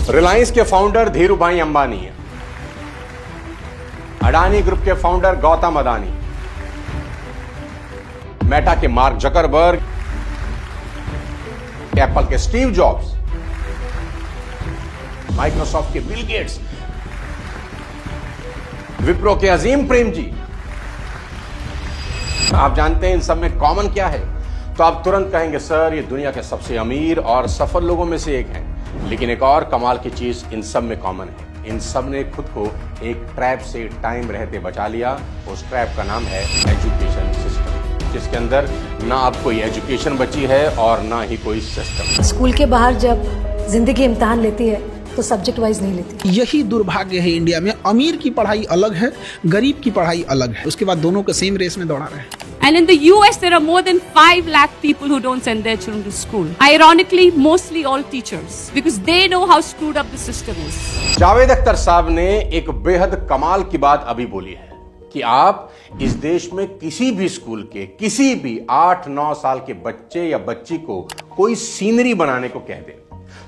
रिलायंस के founder Dhirubhai Ambani, Adani group के founder Gautam Adani, Meta के मार्क जकरबर्ग, एप्पल के स्टीव जॉब्स, माइक्रोसॉफ्ट के बिल गेट्स, विप्रो के अजीम प्रेम जी। आप जानते हैं इन सब में कॉमन क्या है? तो आप तुरंत कहेंगे सर ये दुनिया के सबसे अमीर और सफल लोगों में से एक हैं। लेकिन एक और कमाल की चीज इन सब में कॉमन है, इन सब ने खुद को एक ट्रैप से टाइम रहते बचा लिया। उस ट्रैप का नाम है एजुकेशन सिस्टम, जिसके अंदर ना अब कोई एजुकेशन बची है और ना ही कोई सिस्टम। स्कूल के बाहर जब जिंदगी इम्तिहान लेती है तो सब्जेक्ट वाइज नहीं लेती। यही दुर्भाग्य है इंडिया में, अमीर की पढ़ाई अलग है, गरीब की पढ़ाई अलग है, उसके बाद दोनों को सेम रेस में दौड़ा रहे हैं। And in the US, there are more than 5 lakh people who don't send their children to school. Ironically, mostly all teachers, because they know how screwed up the system is. Javed Akhtar साहब ने एक बेहद कमाल की बात अभी बोली है कि आप इस देश में किसी भी स्कूल के किसी भी 8-9 साल के बच्चे या बच्ची को कोई सीनरी बनाने को कह दे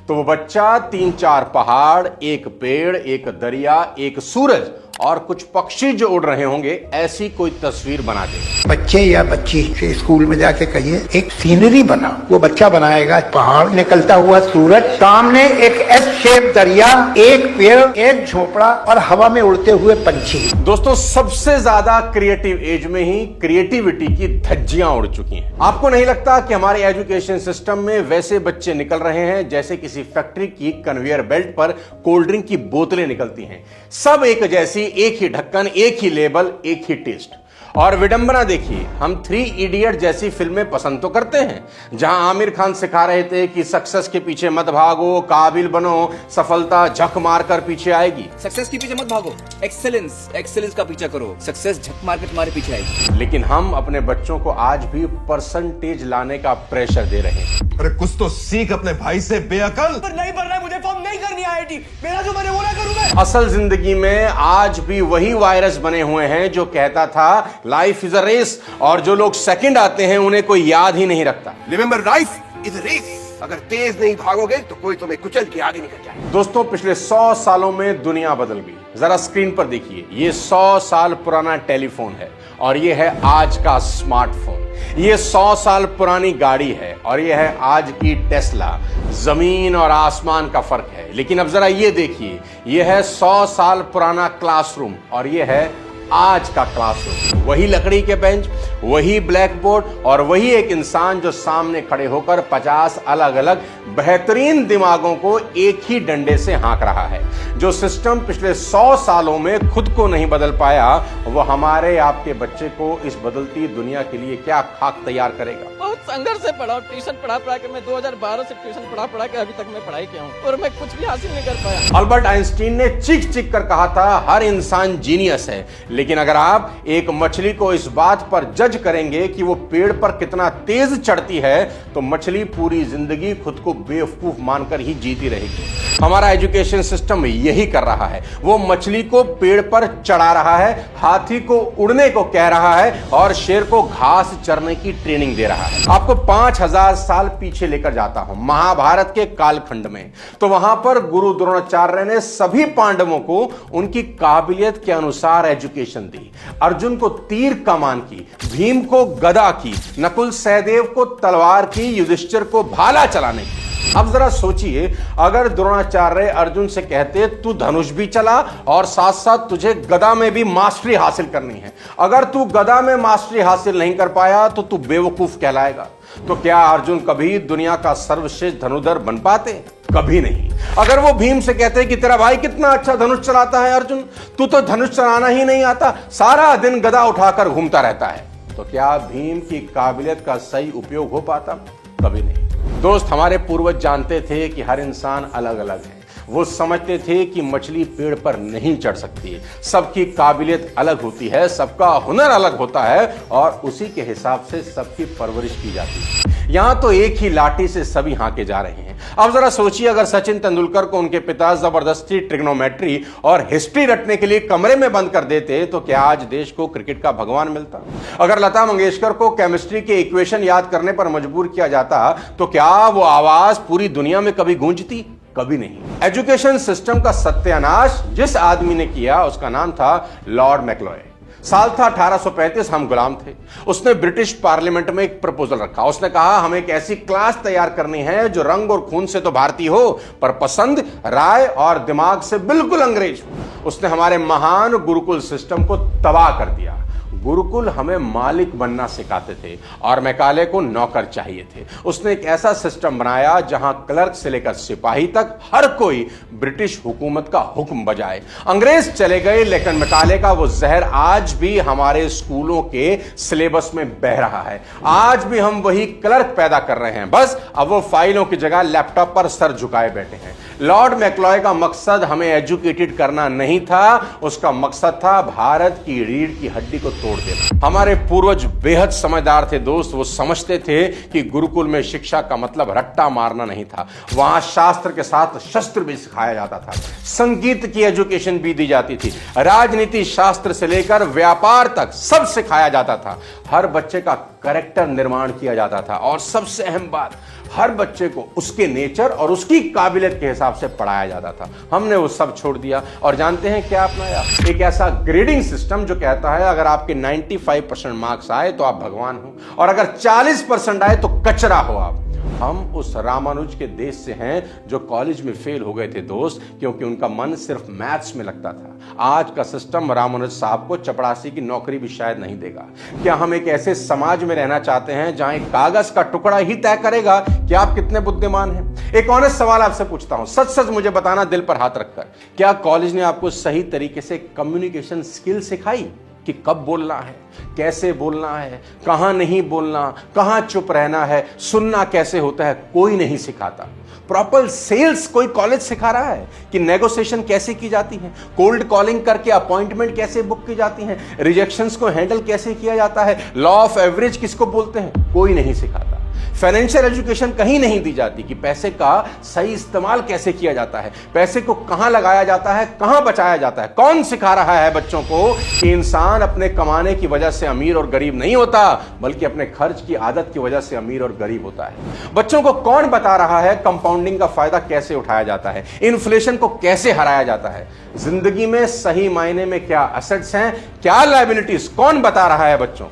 तो वो बच्चा 3-4 पहाड़, एक पेड़, एक दरिया, एक सूरज और कुछ पक्षी जो उड़ रहे होंगे ऐसी कोई तस्वीर बना दे। बच्चे या बच्ची से स्कूल में जाके कहिए एक सीनरी बना, वो बच्चा बनाएगा पहाड़, निकलता हुआ सूरज, सामने एक एस शेप दरिया, एक पेड़, एक झोपड़ा और हवा में उड़ते हुए पंछी। दोस्तों सबसे ज्यादा क्रिएटिव एज में ही क्रिएटिविटी की धज्जियां उड़ चुकी हैं। आपको नहीं लगता कि हमारे एजुकेशन सिस्टम में वैसे बच्चे निकल रहे हैं जैसे किसी फैक्ट्री की कन्वेयर बेल्ट पर कोल्ड ड्रिंक की बोतलें निकलती हैं, सब एक जैसी, एक ही ढक्कन, एक ही लेबल, एक ही टेस्ट। और विडंबना देखिए, हम 3 इडियट जैसी फिल्में पसंद तो करते हैं जहां आमिर खान सिखा रहे थे कि सक्सेस के पीछे मत भागो, काबिल बनो, सफलता झक मारकर पीछे आएगी। सक्सेस के पीछे मत भागो, एक्सेलेंस का पीछा करो, सक्सेस झक मार के तुम्हारे पीछे आएगी। लेकिन हम अपने बच्चों को आज भी परसेंटेज लाने का प्रेशर दे रहे हैं। अरे कुछ तो सीख अपने भाई से बेअकल। पर नहीं पढ़ रहा है, मुझे फॉर्म नहीं करनी आईआईटी, मेरा जो बने वो ना करूं मैं। असल जिंदगी में आज भी वही वायरस बने हुए हैं जो कहता था लाइफ इज अ रेस, और जो लोग सेकंड आते हैं उन्हें कोई याद ही नहीं रखता। Remember life is a race, अगर तेज नहीं भागोगे तो कोई तुम्हें कुचल के आगे निकल जाए। दोस्तों पिछले 100 सालों में दुनिया बदल गई। जरा स्क्रीन पर देखिए, ये 100 साल पुराना टेलीफोन है और ये है आज का स्मार्टफोन। ये 100 साल पुरानी गाड़ी है और ये है आज की टेस्ला। जमीन और आसमान का फर्क है। लेकिन अब जरा ये देखिए, ये है 100 साल पुराना क्लासरूम और ये है आज का क्लासरूम। वही लकड़ी के बेंच, वही ब्लैक बोर्ड और वही एक इंसान जो सामने खड़े होकर 50 अलग अलग बेहतरीन दिमागों को एक ही डंडे से हाँक रहा है। जो सिस्टम पिछले 100 सालों में खुद को नहीं बदल पाया, वो हमारे आपके बच्चे को इस बदलती दुनिया के लिए क्या खाक तैयार करेगा। बहुत संघर्ष से पढ़ा, ट्यूशन पढ़ा के मैं 2012 से ट्यूशन पढ़ा के अभी तक मैं पढ़ाई किया हूँ और मैं कुछ भी हासिल नहीं कर पाया। अल्बर्ट आइंस्टीन ने चीख चीख कर कहा था हर इंसान जीनियस है। लेकिन अगर आप एक मछली को इस बात पर जज करेंगे कि वो पेड़ पर कितना तेज चढ़ती है तो मछली पूरी जिंदगी खुद को बेवकूफ मानकर ही जीती रहेगी। हमारा एजुकेशन सिस्टम यही कर रहा है। वो मछली को पेड़ पर चढ़ा रहा है, हाथी को उड़ने को कह रहा है और शेर को घास चरने की ट्रेनिंग दे रहा है। आपको 5000 साल पीछे लेकर जाता हूं, महाभारत के कालखंड में। तो वहां पर गुरु द्रोणाचार्य ने सभी पांडवों को उनकी काबिलियत के अनुसार एजुकेशन दी। अर्जुन को तीर कमान की, भीम को गदा की, नकुल सहदेव को तलवार की, युधिष्ठिर को भाला चलाने की। अब जरा सोचिए, अगर द्रोणाचार्य अर्जुन से कहते तू धनुष भी चला और साथ साथ तुझे गदा में भी मास्टरी हासिल करनी है, अगर तू गदा में मास्टरी हासिल नहीं कर पाया तो तू बेवकूफ कहलाएगा। तो क्या अर्जुन कभी दुनिया का सर्वश्रेष्ठ धनुर्धर बन पाते? कभी नहीं। अगर वो भीम से कहते कि तेरा भाई कितना अच्छा धनुष चलाता है अर्जुन, तू तो धनुष चलाना ही नहीं आता, सारा दिन गदा उठाकर घूमता रहता है, तो क्या भीम की काबिलियत का सही उपयोग हो पाता? कभी नहीं। दोस्त, हमारे पूर्वज जानते थे कि हर इंसान अलग अलग है। वो समझते थे कि मछली पेड़ पर नहीं चढ़ सकती, सबकी काबिलियत अलग होती है, सबका हुनर अलग होता है और उसी के हिसाब से सबकी परवरिश की जाती है। यहां तो एक ही लाठी से सभी हाँके जा रहे हैं। अब जरा सोचिए, अगर सचिन तेंदुलकर को उनके पिता जबरदस्ती ट्रिग्नोमेट्री और हिस्ट्री रटने के लिए कमरे में बंद कर देते तो क्या आज देश को क्रिकेट का भगवान मिलता? अगर लता मंगेशकर को केमिस्ट्री के इक्वेशन याद करने पर मजबूर किया जाता तो क्या वो आवाज पूरी दुनिया में कभी गूंजती? कभी नहीं। एजुकेशन सिस्टम का सत्यानाश जिस आदमी ने किया उसका नाम था लॉर्ड मैक्लॉय। साल था 1835, हम गुलाम थे। उसने ब्रिटिश पार्लियामेंट में एक प्रपोजल रखा। उसने कहा हमें एक ऐसी क्लास तैयार करनी है जो रंग और खून से तो भारतीय हो पर पसंद, राय और दिमाग से बिल्कुल अंग्रेज हो। उसने हमारे महान गुरुकुल सिस्टम को तबाह कर दिया। गुरुकुल हमें मालिक बनना सिखाते थे और मैकाले को नौकर चाहिए थे। उसने एक ऐसा सिस्टम बनाया जहां क्लर्क से लेकर सिपाही तक हर कोई ब्रिटिश हुकूमत का हुक्म बजाए। अंग्रेज चले गए लेकिन मैकाले का वो जहर आज भी हमारे स्कूलों के सिलेबस में बह रहा है। आज भी हम वही क्लर्क पैदा कर रहे हैं, बस अब वो फाइलों की जगह लैपटॉप पर सर झुकाए बैठे हैं। लॉर्ड मैक्लॉय का मकसद हमें एजुकेटेड करना नहीं था, उसका मकसद था भारत की रीढ़ की हड्डी को तोड़ देना। हमारे पूर्वज बेहद समझदार थे दोस्त। वो समझते थे कि गुरुकुल में शिक्षा का मतलब रट्टा मारना नहीं था। वहां शास्त्र के साथ शस्त्र भी सिखाया जाता था, संगीत की एजुकेशन भी दी जाती थी, राजनीति शास्त्र से लेकर व्यापार तक सब सिखाया जाता था। हर बच्चे का कैरेक्टर निर्माण किया जाता था और सबसे अहम बात, हर बच्चे को उसके नेचर और उसकी काबिलियत के हिसाब से पढ़ाया जाता था। हमने वो सब छोड़ दिया और जानते हैं क्या अपनाया? एक ऐसा ग्रेडिंग सिस्टम जो कहता है अगर आपके 95% मार्क्स आए तो आप भगवान हो और अगर 40% आए तो कचरा हो आप। हम उस रामानुज के देश से हैं जो कॉलेज में फेल हो गए थे दोस्त, क्योंकि उनका मन सिर्फ मैथ्स में लगता था। आज का सिस्टम रामानुज साहब को चपरासी की नौकरी भी शायद नहीं देगा। क्या हम एक ऐसे समाज में रहना चाहते हैं जहां एक कागज का टुकड़ा ही तय करेगा कि आप कितने बुद्धिमान हैं? एक ऑनेस्ट सवाल आपसे पूछता हूं, सच सच मुझे बताना दिल पर हाथ रखकर, क्या कॉलेज ने आपको सही तरीके से कम्युनिकेशन स्किल सिखाई कि कब बोलना है, कैसे बोलना है, कहां नहीं बोलना, कहां चुप रहना है, सुनना कैसे होता है? कोई नहीं सिखाता। प्रॉपर सेल्स कोई कॉलेज सिखा रहा है कि नेगोशिएशन कैसे की जाती है, कोल्ड कॉलिंग करके अपॉइंटमेंट कैसे बुक की जाती है, रिजेक्शंस को हैंडल कैसे किया जाता है, लॉ ऑफ एवरेज किसको बोलते हैं? कोई नहीं सिखाता। फाइनेंशियल एजुकेशन कहीं नहीं दी जाती कि पैसे का सही इस्तेमाल कैसे किया जाता है, पैसे को कहां लगाया जाता है, कहां बचाया जाता है। कौन सिखा रहा है बच्चों को कि इंसान अपने कमाने की वजह से अमीर और गरीब नहीं होता, बल्कि अपने खर्च की आदत की वजह से अमीर और गरीब होता है? बच्चों को कौन बता रहा है कंपाउंडिंग का फायदा कैसे उठाया जाता है, इन्फ्लेशन को कैसे हराया जाता है? जिंदगी में सही मायने में क्या एसेट्स हैं, क्या लायबिलिटीज, कौन बता रहा है बच्चों?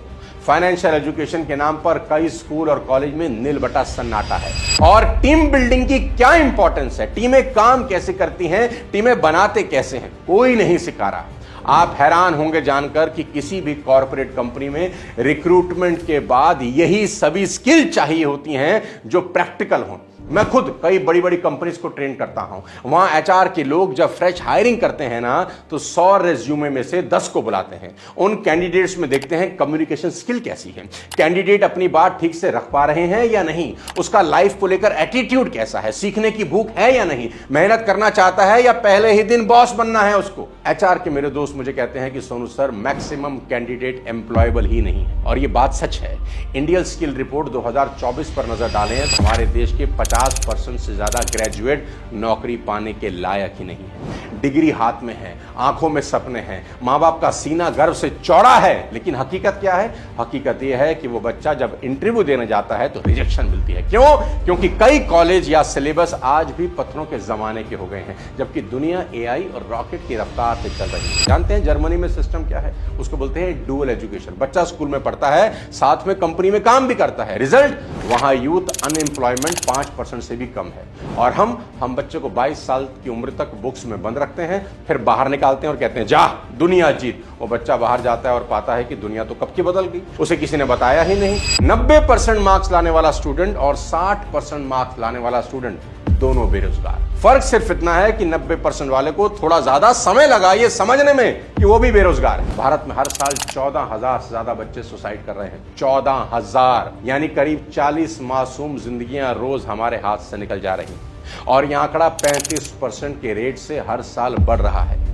फाइनेंशियल एजुकेशन के नाम पर कई स्कूल और कॉलेज में नील बटा सन्नाटा है। और टीम बिल्डिंग की क्या इंपॉर्टेंस है, टीमें काम कैसे करती हैं, टीमें बनाते कैसे हैं, कोई नहीं सिखा रहा। आप हैरान होंगे जानकर कि किसी भी कॉर्पोरेट कंपनी में रिक्रूटमेंट के बाद यही सभी स्किल चाहिए होती हैं जो प्रैक्टिकल हों। मैं खुद कई बड़ी बड़ी कंपनीज को ट्रेन करता हूं। वहां एचआर के लोग जब फ्रेश हायरिंग करते हैं ना तो 100 रेज्यूमे में से 10 को बुलाते हैं। उन कैंडिडेट्स में देखते हैं कम्युनिकेशन स्किल कैसी है, कैंडिडेट अपनी बात ठीक से रख पा रहे हैं या नहीं, उसका लाइफ को लेकर एटीट्यूड कैसा है, सीखने की भूख है या नहीं, मेहनत करना चाहता है या पहले ही दिन बॉस बनना है उसको। एचआर के मेरे दोस्त मुझे कहते हैं कि Sonu sir maximum candidate employable ही नहीं है, और ये बात सच है। इंडियन स्किल रिपोर्ट 2024 पर नजर डालें तो हमारे देश के 50% से ज्यादा ग्रेजुएट नौकरी पाने के लायक ही नहीं है। डिग्री हाथ में है, आंखों में सपने हैं, मां बाप का सीना गर्व से चौड़ा है, लेकिन हकीकत क्या है? हकीकत यह है कि वो बच्चा जब इंटरव्यू देने जाता है तो रिजेक्शन मिलती है। क्यों? क्योंकि कई कॉलेज या सिलेबस आज भी पत्थरों के जमाने के हो गए हैं, जबकि दुनिया एआई और रॉकेट की रफ्तार से चल रही है। जानते हैं जर्मनी में सिस्टम क्या है? उसको बोलते हैं डुअल एजुकेशन। बच्चा स्कूल में पढ़ता है, साथ में कंपनी में काम भी करता है। रिजल्ट, वहां यूथ अनएम्प्लॉयमेंट 5% से भी कम है। और हम बच्चे को 22 साल की उम्र तक बुक्स में बंद रखते हैं, फिर बाहर निकालते हैं और कहते हैं जा दुनिया जीत। वो बच्चा बाहर जाता है और पाता है कि दुनिया तो कब की बदल गई, उसे किसी ने बताया ही नहीं। 90% मार्क्स लाने वाला स्टूडेंट और 60% मार्क्स लाने वाला स्टूडेंट दोनों बेरोजगार। फर्क सिर्फ इतना है कि 90% वाले को थोड़ा ज्यादा समय लगा ये समझने में कि वो भी बेरोजगार है। भारत में हर साल 14,000 से ज्यादा बच्चे सुसाइड कर रहे हैं। 14,000 यानी करीब 40 मासूम जिंदगियां रोज हमारे हाथ से निकल जा रही हैं, और यह आंकड़ा 35% के रेट से हर साल बढ़ रहा है।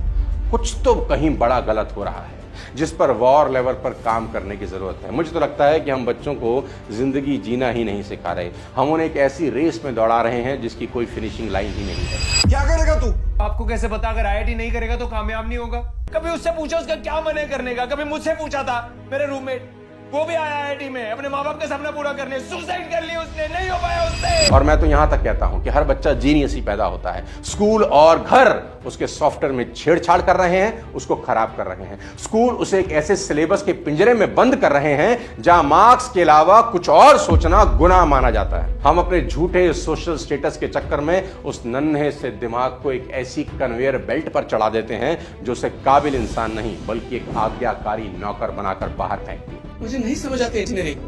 कुछ तो कहीं बड़ा गलत हो रहा है जिस पर वॉर लेवल पर काम करने की जरूरत है। मुझे तो लगता है कि हम बच्चों को जिंदगी जीना ही नहीं सिखा रहे, हम उन्हें एक ऐसी रेस में दौड़ा रहे हैं जिसकी कोई फिनिशिंग लाइन ही नहीं है। क्या करेगा तू? आपको कैसे पता? अगर आईआईटी नहीं करेगा तो कामयाब नहीं होगा। कभी उससे पूछा उसका क्या मन है करने का, कभी मुझसे पूछा था मेरे रूममेट। वो भी आया आईआईटी में अपने माँ बाप के सपना पूरा करने, सुसाइड कर लिया उसने, नहीं हो पाया उससे। और मैं तो यहां तक कहता हूं कि हर बच्चा जीनियस ही पैदा होता है। स्कूल और घर उसके सॉफ्टवेयर में छेड़छाड़ कर रहे हैं, उसको खराब कर रहे हैं। स्कूल उसे एक ऐसे सिलेबस के पिंजरे में बंद कर रहे हैं जहां मार्क्स के अलावा कुछ और सोचना गुनाह माना जाता है। हम अपने झूठे सोशल स्टेटस के चक्कर में उस नन्हे से दिमाग को एक ऐसी कन्वेयर बेल्ट पर चढ़ा देते हैं जो उसे काबिल इंसान नहीं बल्कि एक आज्ञाकारी नौकर बनाकर बाहर फेंकती है। मुझे नहीं समझ आती इंजीनियरिंग,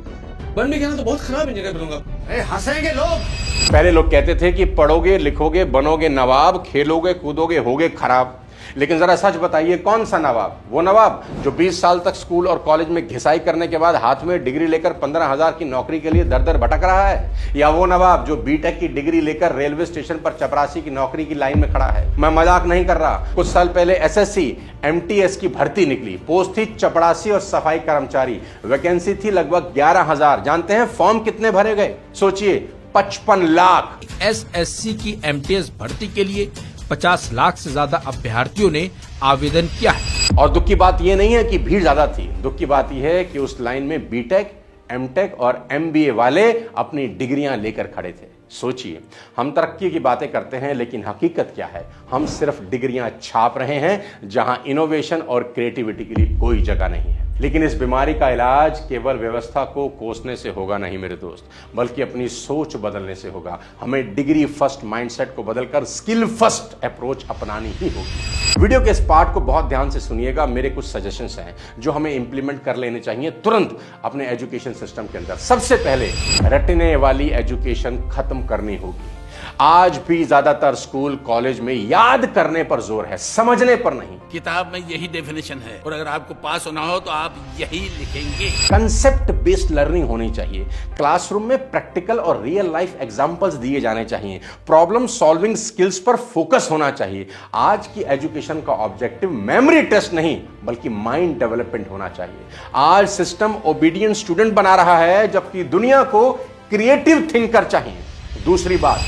बन भी गया ना तो बहुत खराब इंजीनियर बनूंगा। हंसेंगे लोग। पहले लोग कहते थे कि पढ़ोगे लिखोगे बनोगे नवाब, खेलोगे कूदोगे होगे खराब। लेकिन जरा सच बताइए, कौन सा नवाब? वो नवाब जो 20 साल तक स्कूल और कॉलेज में घिसाई करने के बाद हाथ में डिग्री लेकर 15,000 की नौकरी के लिए दर दर भटक रहा है? या वो नवाब जो बीटेक की डिग्री लेकर रेलवे स्टेशन पर चपरासी की नौकरी की लाइन में खड़ा है? मैं मजाक नहीं कर रहा। कुछ साल पहले एसएससी एमटीएस की भर्ती निकली। पोस्ट थी चपरासी और सफाई कर्मचारी। वैकेंसी थी लगभग 11,000। जानते हैं फॉर्म कितने भरे गए? सोचिए, 55 लाख। एसएससी की एमटीएस भर्ती के लिए 50 लाख से ज्यादा अभ्यर्थियों ने आवेदन किया है। और दुख की बात यह नहीं है कि भीड़ ज्यादा थी, दुख की बात यह है कि उस लाइन में बीटेक, एमटेक और एमबीए वाले अपनी डिग्रियां लेकर खड़े थे। सोचिए, हम तरक्की की बातें करते हैं लेकिन हकीकत क्या है? हम सिर्फ डिग्रियां छाप रहे हैं जहां इनोवेशन और क्रिएटिविटी के लिए कोई जगह नहीं है। लेकिन इस बीमारी का इलाज केवल व्यवस्था को कोसने से होगा नहीं मेरे दोस्त, बल्कि अपनी सोच बदलने से होगा। हमें डिग्री फर्स्ट माइंडसेट को बदलकर स्किल फर्स्ट अप्रोच अपनानी ही होगी। वीडियो के इस पार्ट को बहुत ध्यान से सुनिएगा। मेरे कुछ सजेशंस हैं जो हमें इंप्लीमेंट कर लेने चाहिए तुरंत अपने एजुकेशन सिस्टम के अंदर। सबसे पहले, रटने वाली एजुकेशन खत्म करनी होगी। आज भी ज्यादातर स्कूल कॉलेज में याद करने पर जोर है, समझने पर नहीं। किताब में यही डेफिनेशन है और अगर आपको पास होना हो तो आप यही लिखेंगे। कंसेप्ट बेस्ड लर्निंग होनी चाहिए। क्लासरूम में प्रैक्टिकल और रियल लाइफ एग्जांपल्स दिए जाने चाहिए। प्रॉब्लम सॉल्विंग स्किल्स पर फोकस होना चाहिए। आज की एजुकेशन का ऑब्जेक्टिव मेमोरी टेस्ट नहीं बल्कि माइंड डेवलपमेंट होना चाहिए। आज सिस्टम ओबीडिएंट स्टूडेंट बना रहा है जबकि दुनिया को क्रिएटिव थिंकर चाहिए। दूसरी बात,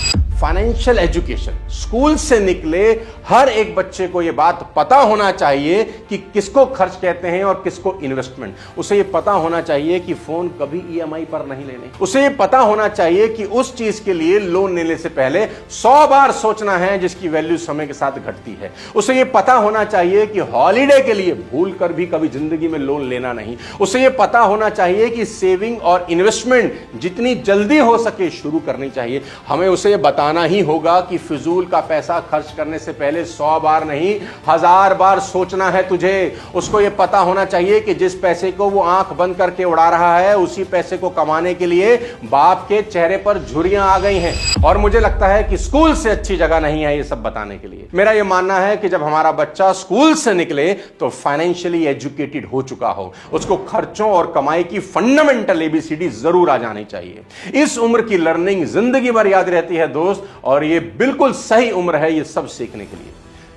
फाइनेंशियल एजुकेशन। स्कूल से निकले हर एक बच्चे को यह बात पता होना चाहिए कि किसको खर्च कहते हैं और किसको इन्वेस्टमेंट। उसे यह पता होना चाहिए कि फोन कभी ईएमआई पर नहीं लेने। उसे यह पता होना चाहिए कि उस चीज के लिए लोन लेने से पहले 100 बार सोचना है जिसकी वैल्यू समय के साथ घटती है। उसे यह पता होना चाहिए कि हॉलीडे के लिए भूल कर भी कभी जिंदगी में लोन लेना नहीं। उसे यह पता होना चाहिए कि सेविंग और इन्वेस्टमेंट जितनी जल्दी हो सके शुरू करनी चाहिए। हमें उसे यह बताना ही होगा कि फिजूल का पैसा खर्च करने से पहले 100 बार नहीं 1000 बार सोचना है तुझे। उसको यह पता होना चाहिए कि जिस पैसे को वो आंख बंद करके उड़ा रहा है उसी पैसे को कमाने के लिए बाप के चेहरे पर झुर्रियां आ गई हैं। और मुझे लगता है कि स्कूल से अच्छी जगह नहीं है ये सब बताने के लिए। मेरा यह मानना है कि जब हमारा बच्चा स्कूल से निकले तो फाइनेंशियली एजुकेटेड हो चुका हो। उसको खर्चों और कमाई की फंडामेंटल एबीसीडी जरूर आ जानी चाहिए। इस उम्र की लर्निंग जिंदगी भर याद रहती है दोस्त, और ये बिल्कुल सही उम्र है ये सब सीखने के लिए।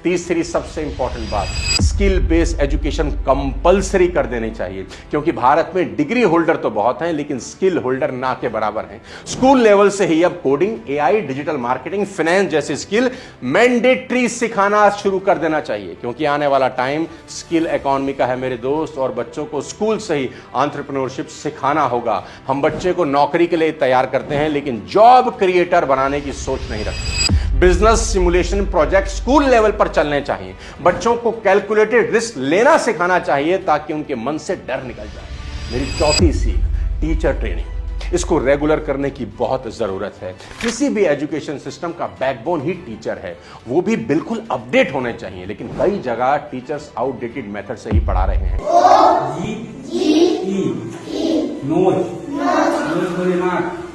तीसरी सबसे इंपॉर्टेंट बात, स्किल बेस्ड एजुकेशन कंपलसरी कर देनी चाहिए, क्योंकि भारत में डिग्री होल्डर तो बहुत हैं लेकिन स्किल होल्डर ना के बराबर हैं। स्कूल लेवल से ही अब coding, AI, digital marketing, finance जैसी स्किल मैंडेटरी सिखाना शुरू कर देना चाहिए, क्योंकि आने वाला टाइम स्किल इकोनॉमी का है मेरे दोस्त। और बच्चों को स्कूल से ही एंटरप्रेन्योरशिप सिखाना होगा। हम बच्चे को नौकरी के लिए तैयार करते हैं लेकिन जॉब क्रिएटर बनाने की सोच नहीं रखते। Business simulation project school level पर चलने चाहिए। बच्चों को कैलकुलेटेड रिस्क लेना सिखाना चाहिए ताकि उनके मन से डर निकल जाए। मेरी चौथी सीख, टीचर ट्रेनिंग। इसको रेगुलर करने की बहुत जरूरत है। किसी भी एजुकेशन सिस्टम का बैकबोन ही टीचर है, वो भी बिल्कुल अपडेट होने चाहिए। लेकिन कई जगह टीचर्स आउटडेटेड मेथड से ही पढ़ा रहे हैं।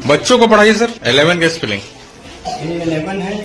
बच्चों को पढ़ाइए सर। 11 का स्पेलिंग 11 है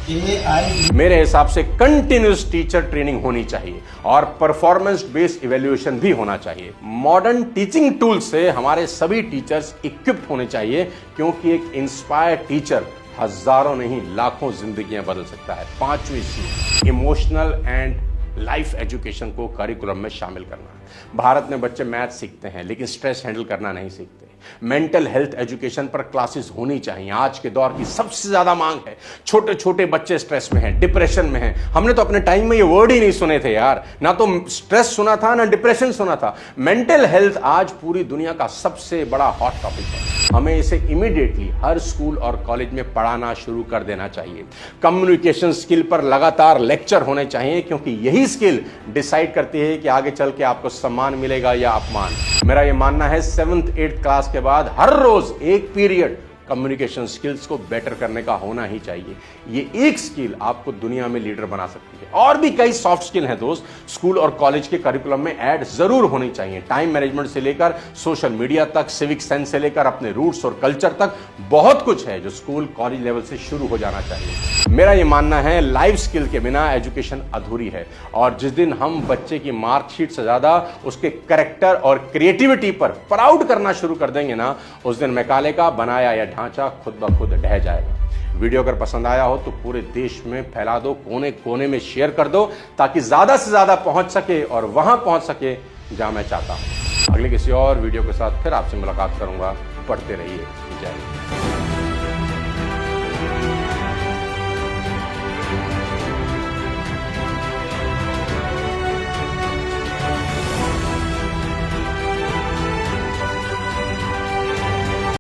AEAI। मेरे हिसाब से कंटिन्यूस टीचर ट्रेनिंग होनी चाहिए और परफॉर्मेंस बेस्ड इवैल्यूएशन भी होना चाहिए। मॉडर्न टीचिंग टूल से हमारे सभी टीचर्स इक्विप्ड होने चाहिए, क्योंकि एक इंस्पायर्ड टीचर हजारों नहीं लाखों जिंदगियां बदल सकता है। पांचवी चीज, इमोशनल एंड लाइफ एजुकेशन को करिकुलम में शामिल करना। भारत में बच्चे मैथ सीखते हैं लेकिन स्ट्रेस हैंडल करना नहीं सीखते। मेंटल हेल्थ एजुकेशन पर क्लासेस होनी चाहिए। आज के दौर की सबसे ज्यादा मांग है। छोटे छोटे बच्चे स्ट्रेस में हैं, डिप्रेशन में हैं। हमने तो अपने टाइम में ये वर्ड ही नहीं सुने थे यार, ना तो स्ट्रेस सुना था ना डिप्रेशन सुना था। मेंटल हेल्थ आज पूरी दुनिया का सबसे बड़ा हॉट टॉपिक है। हमें इसे इमीडिएटली हर स्कूल और कॉलेज में पढ़ाना शुरू कर देना चाहिए। कम्युनिकेशन स्किल पर लगातार लेक्चर होने चाहिए, क्योंकि यही स्किल डिसाइड करती है कि आगे चल के आपको सम्मान मिलेगा या अपमान। मेरा यह मानना है 7th 8th क्लास के बाद हर रोज एक पीरियड कम्युनिकेशन स्किल्स को बेटर करने का होना ही चाहिए। ये एक स्किल आपको दुनिया में लीडर बना सकती है। और भी कई सॉफ्ट स्किल हैं दोस्त, स्कूल और कॉलेज के करिकुलम में ऐड जरूर होनी चाहिए। टाइम मैनेजमेंट से लेकर सोशल मीडिया तक, सिविक सेंस से लेकर अपने रूट्स और कल्चर तक बहुत कुछ है जो स्कूल कॉलेज लेवल से शुरू हो जाना चाहिए। मेरा ये मानना है लाइफ स्किल के बिना एजुकेशन अधूरी है, और जिस दिन हम बच्चे की मार्कशीट से ज्यादा उसके कैरेक्टर और क्रिएटिविटी पर प्राउड करना शुरू कर देंगे ना, उस दिन मैकाले का बनाया या ढांचा खुद ब खुद ढह जाएगा। वीडियो अगर पसंद आया हो तो पूरे देश में फैला दो, कोने कोने में शेयर कर दो, ताकि ज्यादा से ज्यादा पहुंच सके और वहां पहुंच सके जहां मैं चाहता हूं। अगले किसी और वीडियो के साथ फिर आपसे मुलाकात करूंगा। पढ़ते रहिए। जय हिंद।